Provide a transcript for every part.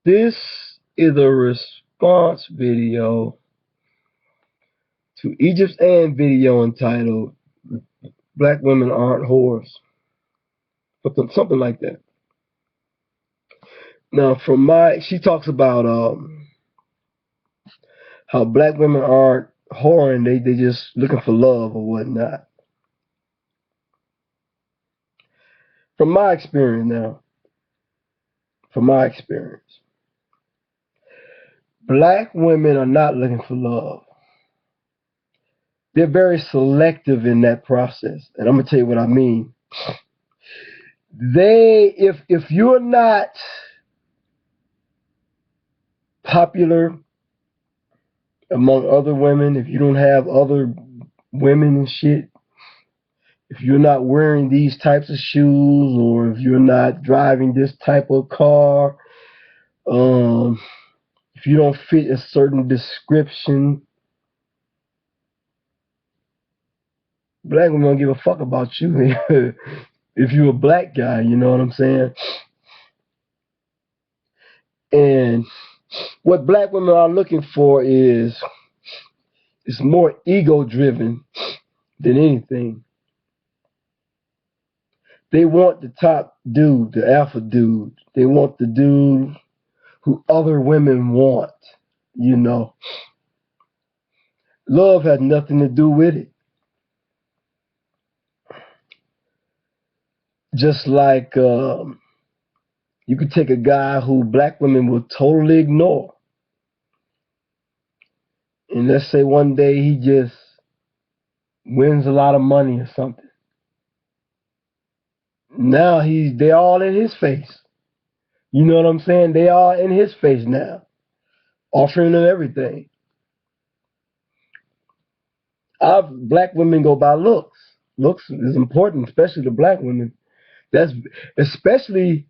This is a response video to Egypt's Ann video entitled Black Women Aren't Whores. Something like that. Now, she talks about how black women aren't whoring, they just looking for love or whatnot. From my experience now, black women are not looking for love. They're very selective in that process. And I'm gonna tell you what I mean. If you're not popular among other women, if you don't have other women and shit, if you're not wearing these types of shoes, or if you're not driving this type of car, if you don't fit a certain description, black women don't give a fuck about you. If you're a black guy, you know what I'm saying? And what black women are looking for is more ego driven than anything. They want the top dude, the alpha dude. They want the dude who other women want, you know. Love has nothing to do with it. Just like you could take a guy who black women will totally ignore, and let's say one day he just wins a lot of money or something. Now they all in his face. You know what I'm saying? They are in his face now, offering him everything. Black women go by looks. Looks is important, especially to black women. That's especially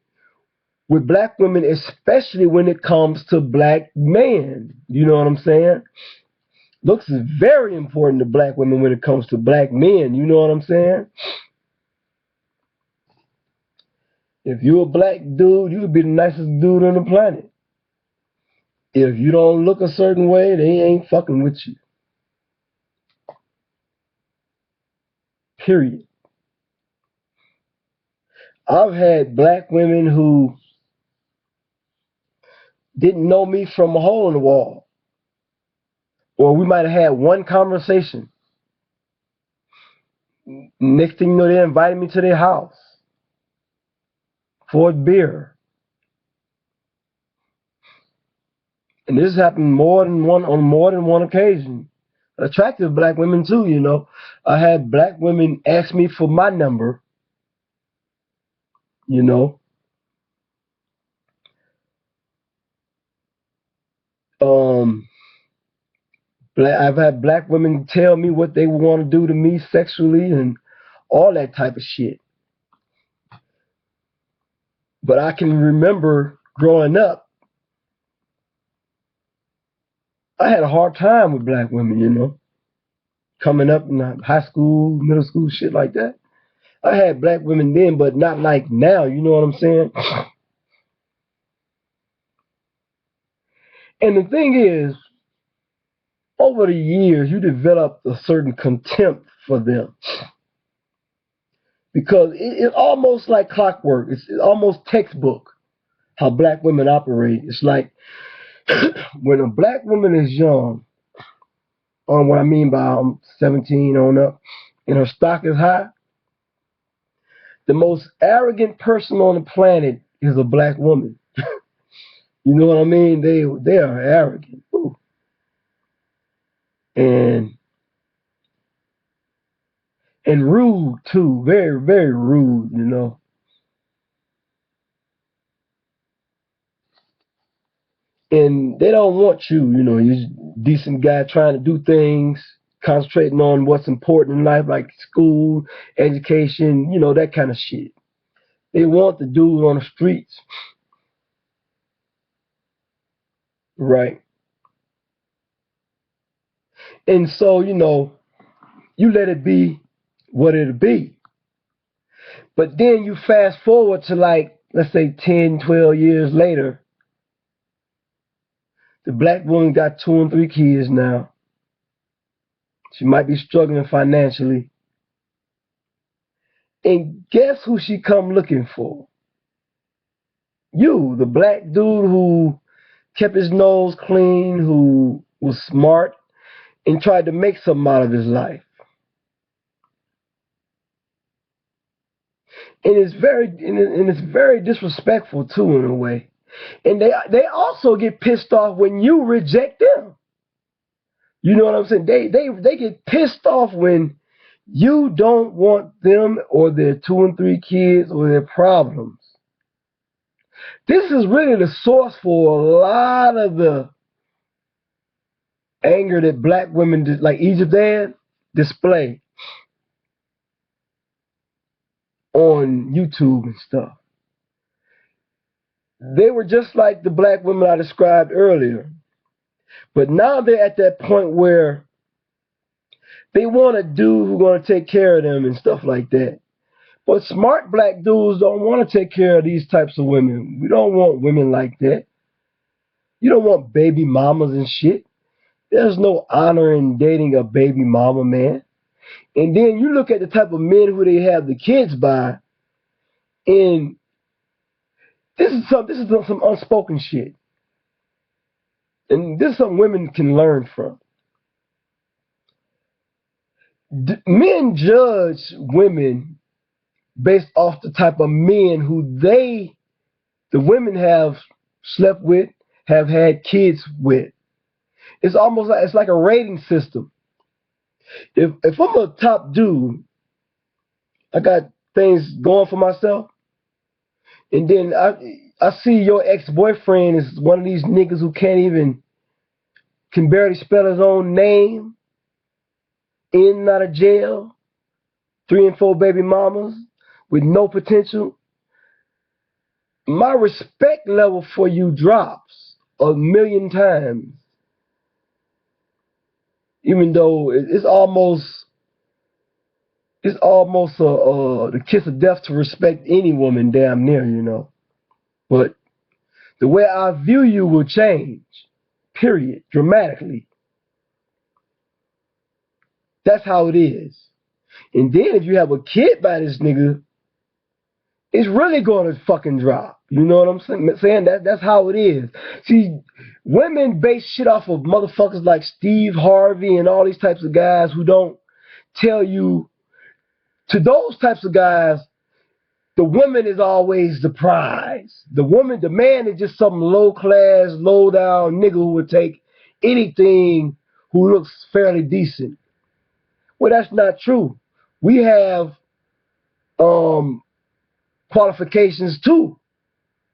with black women, especially when it comes to black men. You know what I'm saying? Looks is very important to black women when it comes to black men. You know what I'm saying? If you're a black dude, you could be the nicest dude on the planet. If you don't look a certain way, they ain't fucking with you. Period. I've had black women who didn't know me from a hole in the wall. Or we might have had one conversation. Next thing you know, they invited me to their house for a beer. And this happened on more than one occasion. Attractive black women too, you know. I had black women ask me for my number, you know. I've had black women tell me what they want to do to me sexually and all that type of shit. But I can remember growing up, I had a hard time with black women, you know. Coming up in high school, middle school, shit like that. I had black women then, but not like now, you know what I'm saying? And the thing is, over the years, you develop a certain contempt for them. Because it's almost like clockwork. It's almost textbook how black women operate. It's like when a black woman is young, on what I mean by 17 on up, and her stock is high, the most arrogant person on the planet is a black woman. You know what I mean? They are arrogant. Ooh. And rude too. Very, very rude, you know. And they don't want you, you know, you're a decent guy trying to do things, concentrating on what's important in life, like school, education, you know, that kind of shit. They want the dude on the streets. Right. And so, you know, you let it be what it'll be. But then you fast forward to, like, let's say 10, 12 years later, The black woman got 2 and 3 kids now. She might be struggling financially. And guess who she come looking for? You, the black dude who kept his nose clean, who was smart, and tried to make something out of his life. And it's very disrespectful too, in a way. And they also get pissed off when you reject them. You know what I'm saying? They get pissed off when you don't want them or their 2 and 3 kids or their problems. This is really the source for a lot of the anger that black women, like Egypt Dad, display on YouTube and stuff. They were just like the black women I described earlier. But now they're at that point where they want a dude who's going to take care of them and stuff like that. But smart black dudes don't want to take care of these types of women. We don't want women like that. You don't want baby mamas and shit. There's no honor in dating a baby mama, man. And then you look at the type of men who they have the kids by, and this is some unspoken shit. And this is something women can learn from. Men judge women based off the type of men who the women have slept with, have had kids with. It's almost like it's like a rating system. If I'm a top dude, I got things going for myself, and then I see your ex-boyfriend is one of these niggas who can barely spell his own name, in and out of jail, 3 and 4 baby mamas with no potential. My respect level for you drops 1,000,000 times. Even though it's almost the kiss of death to respect any woman, damn near, you know. But the way I view you will change, period, dramatically. That's how it is. And then if you have a kid by this nigga, it's really going to fucking drop. You know what I'm saying? That's how it is. See, women base shit off of motherfuckers like Steve Harvey and all these types of guys who don't tell you. To those types of guys, the woman is always the prize. The man is just some low-class, low-down nigga who would take anything who looks fairly decent. Well, that's not true. We have qualifications too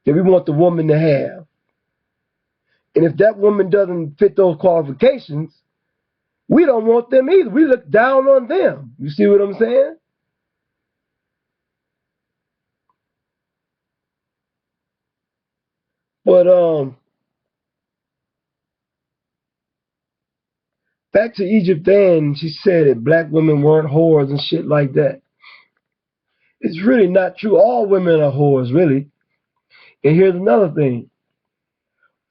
that we want the woman to have. And if that woman doesn't fit those qualifications, we don't want them either. We look down on them. You see what I'm saying? But back to Egypt then, she said that black women weren't whores and shit like that. It's really not true. All women are whores, really. And here's another thing.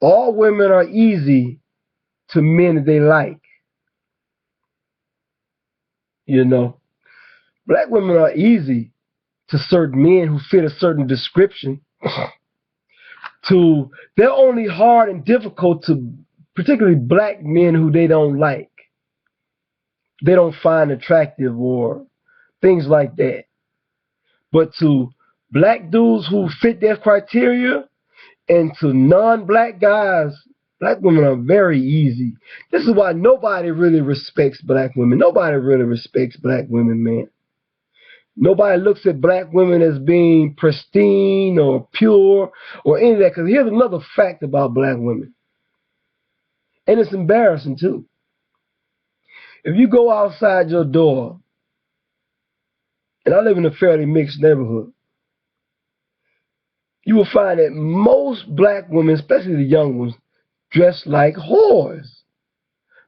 All women are easy to men that they like. You know, black women are easy to certain men who fit a certain description. They're only hard and difficult to particularly black men who they don't like. They don't find attractive or things like that. But to black dudes who fit their criteria and to non-black guys, black women are very easy. This is why nobody really respects black women. Nobody really respects black women, man. Nobody looks at black women as being pristine or pure or any of that. Because here's another fact about black women. And it's embarrassing too. If you go outside your door, and I live in a fairly mixed neighborhood, you will find that most black women, especially the young ones, dress like whores.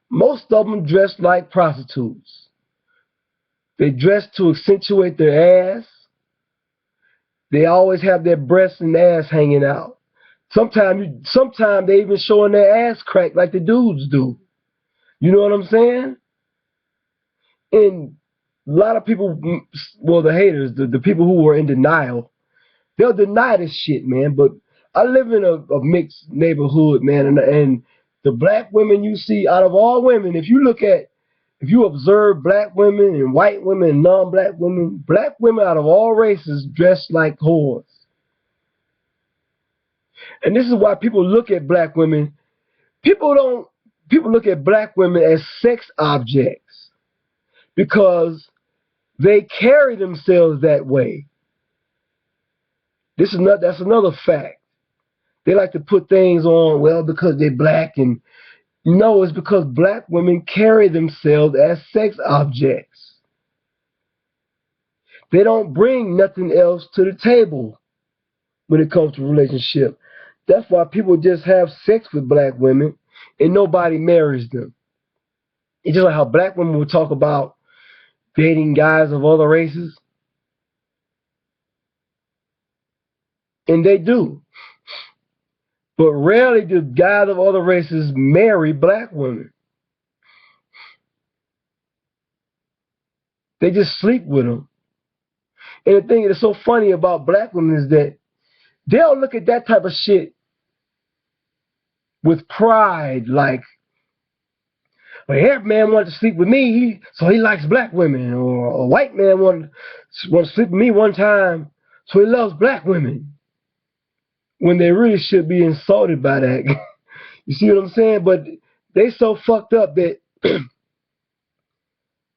Most of them dress like prostitutes. They dress to accentuate their ass. They always have their breasts and ass hanging out Sometimes they even showing their ass crack like the dudes do. You know what I'm saying? And a lot of people, well, the haters, the people who were in denial, they'll deny this shit, man. But I live in a mixed neighborhood, man, and the black women you see, out of all women, if you observe black women and white women and black women out of all races dress like whores. And this is why people look at black women. People look at black women as sex objects because they carry themselves that way. That's another fact. They like to put things on, well, because they're black, and no, it's because black women carry themselves as sex objects. They don't bring nothing else to the table when it comes to relationship. That's why people just have sex with black women and nobody marries them. It's just like how black women will talk about dating guys of other races, and they do. But rarely do guys of other races marry black women. They just sleep with them. And the thing that's so funny about black women is that they'll look at that type of shit with pride, like, well, every man wanted to sleep with me, so he likes black women. Or a white man wanted to sleep with me one time, so he loves black women. When they really should be insulted by that. You see what I'm saying? But they so fucked up that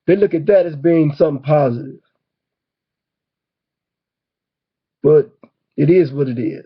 they look at that as being something positive. But it is what it is.